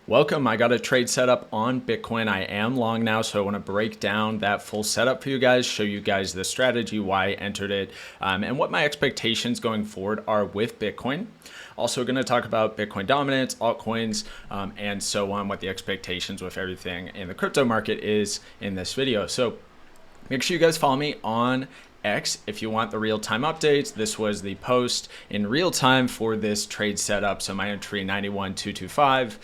Welcome. I got a trade set up on Bitcoin. I am long now, so I want to break down that full setup for you guys, show you guys the strategy, why I entered it, and what my expectations going forward are with Bitcoin. Also going to talk about Bitcoin dominance, altcoins, and so on, what the expectations with everything in the crypto market is in this video. So make sure you guys follow me on X if you want the real-time updates. This was the post in real time for this trade setup. So my entry 91,225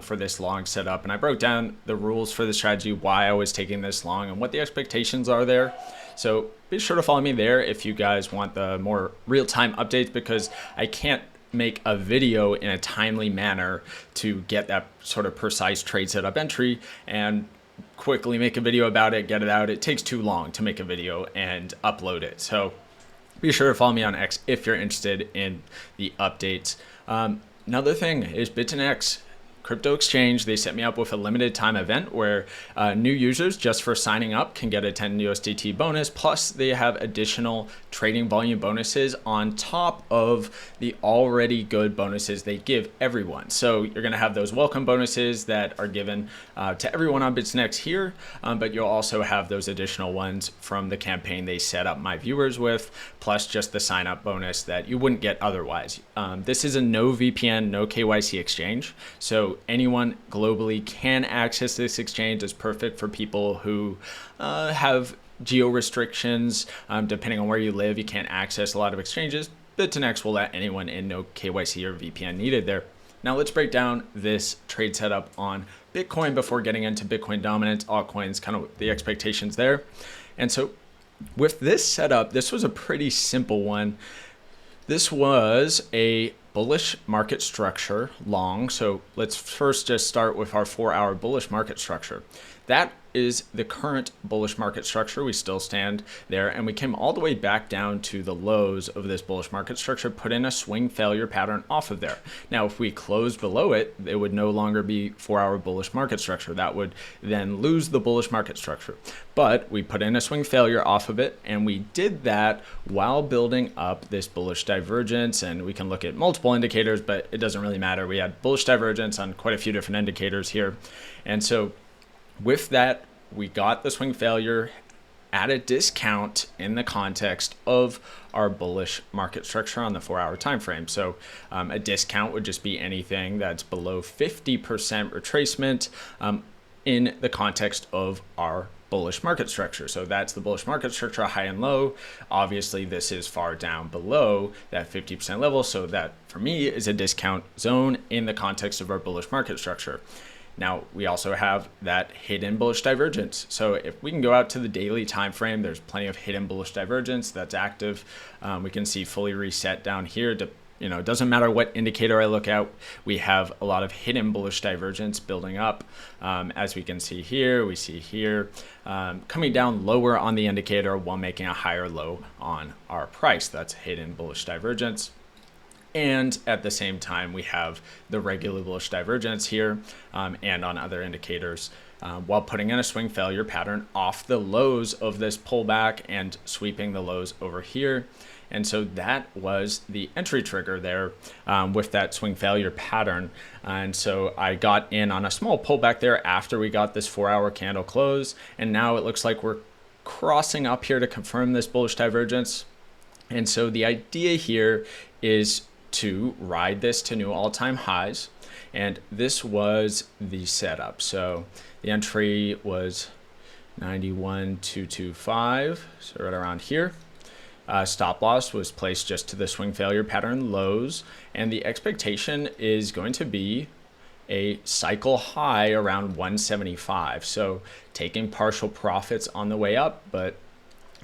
for this long setup, and I broke down the rules for the strategy, why I was taking this long, and what the expectations are there. So be sure to follow me there if you guys want the more real-time updates, because I can't make a video in a timely manner to get that sort of precise trade setup entry and quickly make a video about it, get it out. It takes too long to make a video and upload it. So be sure to follow me on X if you're interested in the updates. Another thing is Bitunix Crypto Exchange. They set me up with a limited time event where new users, just for signing up, can get a 10 USDT bonus. Plus they have additional trading volume bonuses on top of the already good bonuses they give everyone. So you're going to have those welcome bonuses that are given to everyone on Bitunix here, but you'll also have those additional ones from the campaign they set up my viewers with, plus just the sign up bonus that you wouldn't get otherwise. This is a no VPN, no KYC exchange. So anyone globally can access this exchange. It's perfect for people who have geo restrictions. Depending on where you live, you can't access a lot of exchanges. Bitunix will let anyone in, no KYC or VPN needed there. Now let's break down this trade setup on Bitcoin before getting into Bitcoin dominance, altcoins, kind of the expectations there. And so with this setup, this was a pretty simple one. This was a bullish market structure long. So let's first just start with our 4-hour bullish market structure. That is the current bullish market structure. We still stand there, and we came all the way back down to the lows of this bullish market structure, put in a swing failure pattern off of there. Now, if we closed below it, it would no longer be 4-hour bullish market structure. That would then lose the bullish market structure. But we put in a swing failure off of it, and we did that while building up this bullish divergence. And we can look at multiple indicators, but it doesn't really matter. We had bullish divergence on quite a few different indicators here. And so with that, we got the swing failure at a discount in the context of our bullish market structure on the 4-hour time frame. So a discount would just be anything that's below 50% retracement in the context of our bullish market structure. So that's the bullish market structure, high and low. Obviously, this is far down below that 50% level. So that for me is a discount zone in the context of our bullish market structure. Now, we also have that hidden bullish divergence. So if we can go out to the daily time frame, there's plenty of hidden bullish divergence that's active. We can see fully reset down here. It doesn't matter what indicator I look at, we have a lot of hidden bullish divergence building up. As we can see here, coming down lower on the indicator while making a higher low on our price. That's hidden bullish divergence. And at the same time, we have the regular bullish divergence here and on other indicators while putting in a swing failure pattern off the lows of this pullback and sweeping the lows over here. And so that was the entry trigger there with that swing failure pattern. And so I got in on a small pullback there after we got this 4-hour candle close. And now it looks like we're crossing up here to confirm this bullish divergence. And so the idea here is to ride this to new all-time highs, and this was the setup. So the entry was 91,225, so right around here. Stop loss was placed just to the swing failure pattern lows, and the expectation is going to be a cycle high around 175. So taking partial profits on the way up, but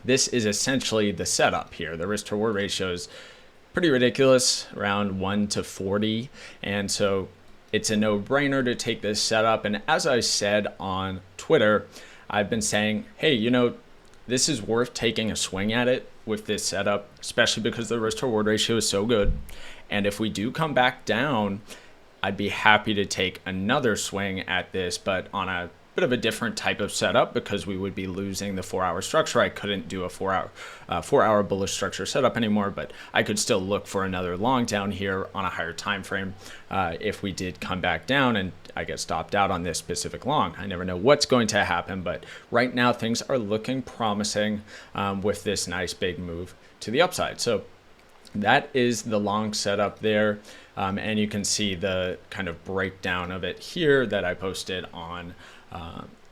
this is essentially the setup here. The risk to reward ratio is pretty ridiculous, around 1 to 40. And so it's a no-brainer to take this setup. And as I said on Twitter, I've been saying, hey, this is worth taking a swing at it with this setup, especially because the risk to reward ratio is so good. And if we do come back down, I'd be happy to take another swing at this, but on a bit of a different type of setup, because we would be losing the 4-hour structure. I couldn't do a 4-hour bullish structure setup anymore, but I could still look for another long down here on a higher time frame if we did come back down. And I get stopped out on this specific long. I never know what's going to happen, but right now things are looking promising with this nice big move to the upside. So that is the long setup there. And you can see the kind of breakdown of it here that I posted on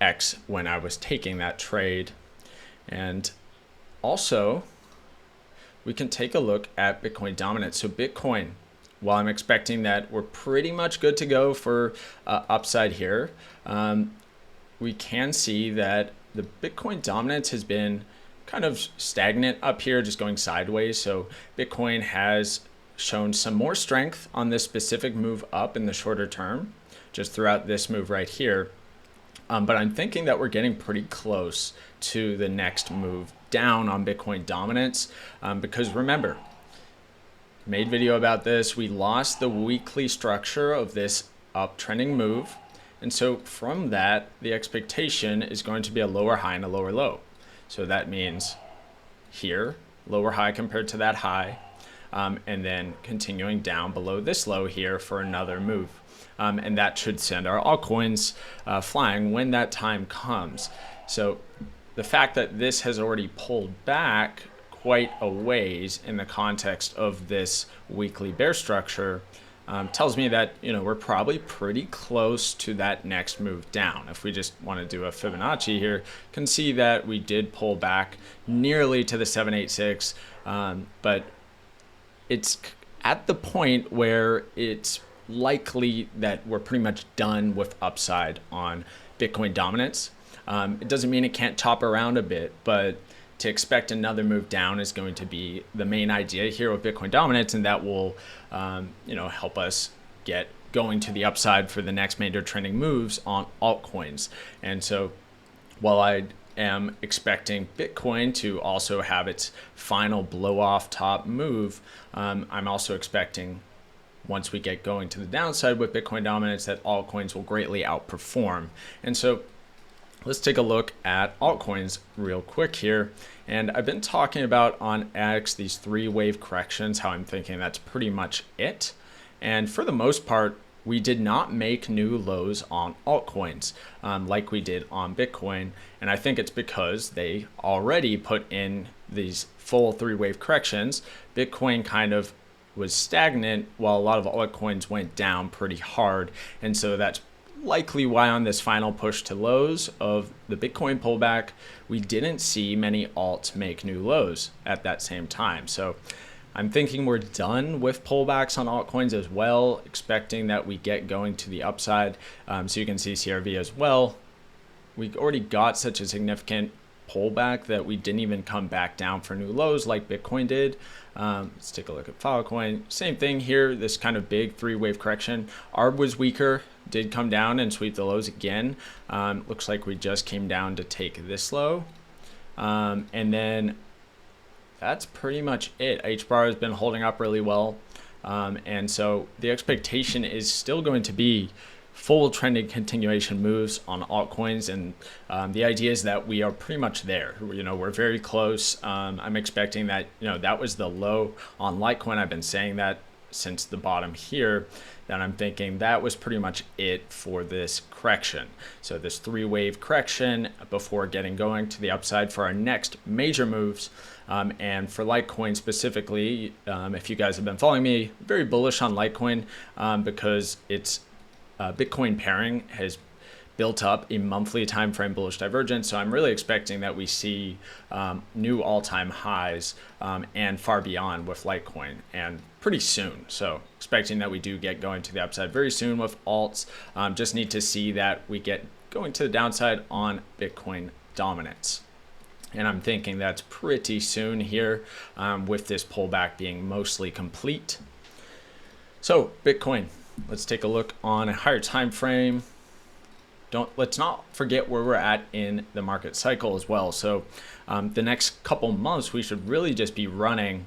X when I was taking that trade. And also, we can take a look at Bitcoin dominance. So Bitcoin, while I'm expecting that we're pretty much good to go for upside here, we can see that the Bitcoin dominance has been kind of stagnant up here, just going sideways. So Bitcoin has shown some more strength on this specific move up in the shorter term, just throughout this move right here. But I'm thinking that we're getting pretty close to the next move down on Bitcoin dominance, because remember, made video about this, we lost the weekly structure of this uptrending move. And so from that, the expectation is going to be a lower high and a lower low. So that means here, lower high compared to that high, and then continuing down below this low here for another move. And that should send our altcoins flying when that time comes. So the fact that this has already pulled back quite a ways in the context of this weekly bear structure tells me that we're probably pretty close to that next move down. If we just want to do a Fibonacci here, you can see that we did pull back nearly to the 786, but it's at the point where it's likely that we're pretty much done with upside on Bitcoin dominance. It doesn't mean it can't chop around a bit, but to expect another move down is going to be the main idea here with Bitcoin dominance, and that will help us get going to the upside for the next major trending moves on altcoins. And so while I am expecting Bitcoin to also have its final blow off top move, I'm also expecting, once we get going to the downside with Bitcoin dominance, that altcoins will greatly outperform. And so let's take a look at altcoins real quick here. And I've been talking about on X these 3-wave corrections, how I'm thinking that's pretty much it. And for the most part, we did not make new lows on altcoins like we did on Bitcoin. And I think it's because they already put in these full 3-wave corrections. Bitcoin kind of was stagnant while a lot of altcoins went down pretty hard. And so that's likely why on this final push to lows of the Bitcoin pullback, we didn't see many alts make new lows at that same time. So I'm thinking we're done with pullbacks on altcoins as well, expecting that we get going to the upside. So you can see CRV as well. We already got such a significant pullback that we didn't even come back down for new lows like Bitcoin did. Let's take a look at Filecoin. Same thing here, this kind of big 3-wave correction. ARB was weaker, did come down and sweep the lows again. Looks like we just came down to take this low. And then that's pretty much it. HBAR has been holding up really well. And so the expectation is still going to be full trending continuation moves on altcoins, and the idea is that we are pretty much there. We're very close. I'm expecting that that was the low on Litecoin. I've been saying that since the bottom here, that I'm thinking that was pretty much it for this correction. So this 3-wave correction before getting going to the upside for our next major moves. And for Litecoin specifically, if you guys have been following me, very bullish on Litecoin because it's Bitcoin pairing has built up a monthly time frame bullish divergence. So I'm really expecting that we see new all-time highs and far beyond with Litecoin, and pretty soon. So expecting that we do get going to the upside very soon with alts. Just need to see that we get going to the downside on Bitcoin dominance. And I'm thinking that's pretty soon here with this pullback being mostly complete. So Bitcoin, let's take a look on a higher time frame. Let's not forget where we're at in the market cycle as well. So the next couple months, we should really just be running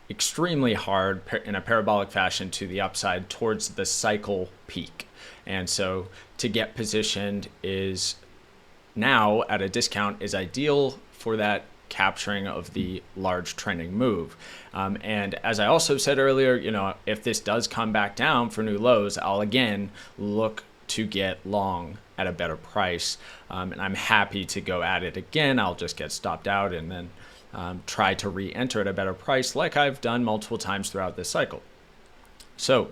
extremely hard in a parabolic fashion to the upside towards the cycle peak. And so to get positioned is now at a discount is ideal for that capturing of the large trending move. And as I also said earlier, if this does come back down for new lows, I'll again look to get long at a better price. And I'm happy to go at it again. I'll just get stopped out and then try to re-enter at a better price like I've done multiple times throughout this cycle. So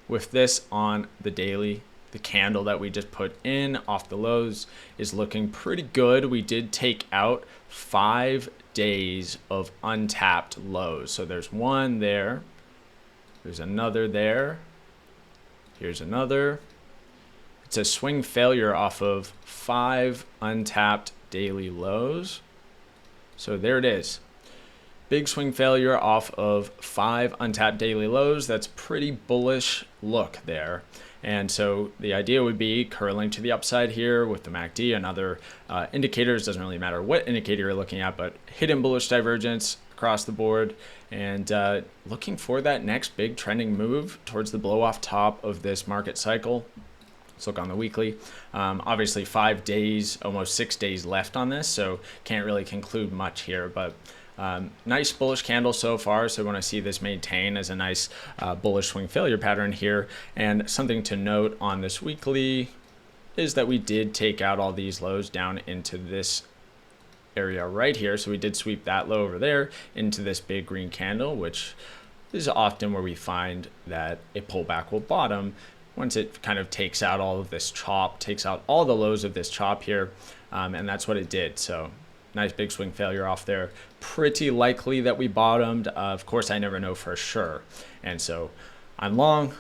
with this on the daily, the candle that we just put in off the lows is looking pretty good. We did take out 5 days of untapped lows. So there's one there, there's another there, here's another. It's a swing failure off of 5 untapped daily lows. So there it is. Big swing failure off of 5 untapped daily lows. That's pretty bullish look there. And so the idea would be curling to the upside here with the MACD and other indicators. Doesn't really matter what indicator you're looking at, but hidden bullish divergence across the board, and looking for that next big trending move towards the blow off top of this market cycle. Let's look on the weekly. Obviously 5 days, almost 6 days left on this, so can't really conclude much here, but nice bullish candle so far. So when I see this maintain as a nice bullish swing failure pattern here. And something to note on this weekly is that we did take out all these lows down into this area right here. So we did sweep that low over there into this big green candle, which is often where we find that a pullback will bottom once it kind of takes out all of this chop, takes out all the lows of this chop here. And that's what it did. So nice big swing failure off there. Pretty likely that we bottomed. Of course, I never know for sure. And so I'm long,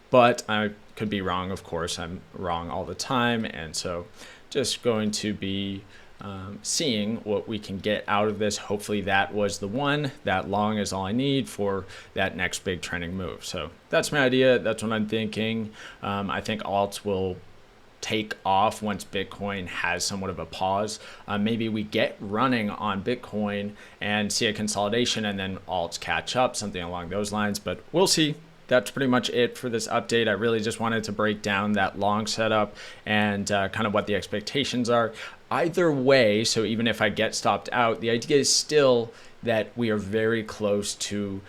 but I could be wrong. Of course, I'm wrong all the time. And so just going to be seeing what we can get out of this. Hopefully that was the one. That long is all I need for that next big trending move. So that's my idea. That's what I'm thinking. I think alts will take off once Bitcoin has somewhat of a pause. Maybe we get running on Bitcoin and see a consolidation and then alts catch up, something along those lines, but we'll see. That's pretty much it for this update. I really just wanted to break down that long setup and kind of what the expectations are. Either way, so even if I get stopped out, the idea is still that we are very close to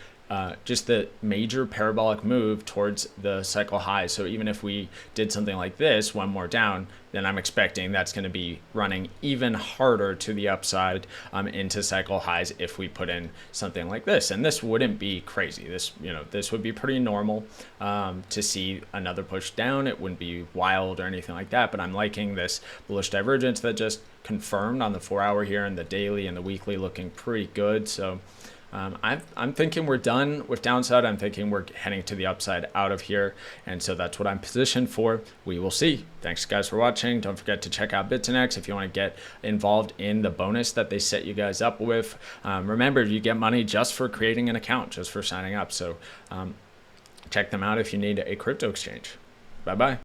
just the major parabolic move towards the cycle high. So even if we did something like this, one more down, then I'm expecting that's going to be running even harder to the upside into cycle highs if we put in something like this. And this wouldn't be crazy. This, this would be pretty normal to see another push down. It wouldn't be wild or anything like that, but I'm liking this bullish divergence that just confirmed on the 4-hour here and the daily and the weekly looking pretty good. So I'm thinking we're done with downside. I'm thinking we're heading to the upside out of here. And so that's what I'm positioned for. We will see. Thanks guys for watching. Don't forget to check out Bitunix if you want to get involved in the bonus that they set you guys up with. Remember, you get money just for creating an account, just for signing up. So check them out if you need a crypto exchange. Bye-bye.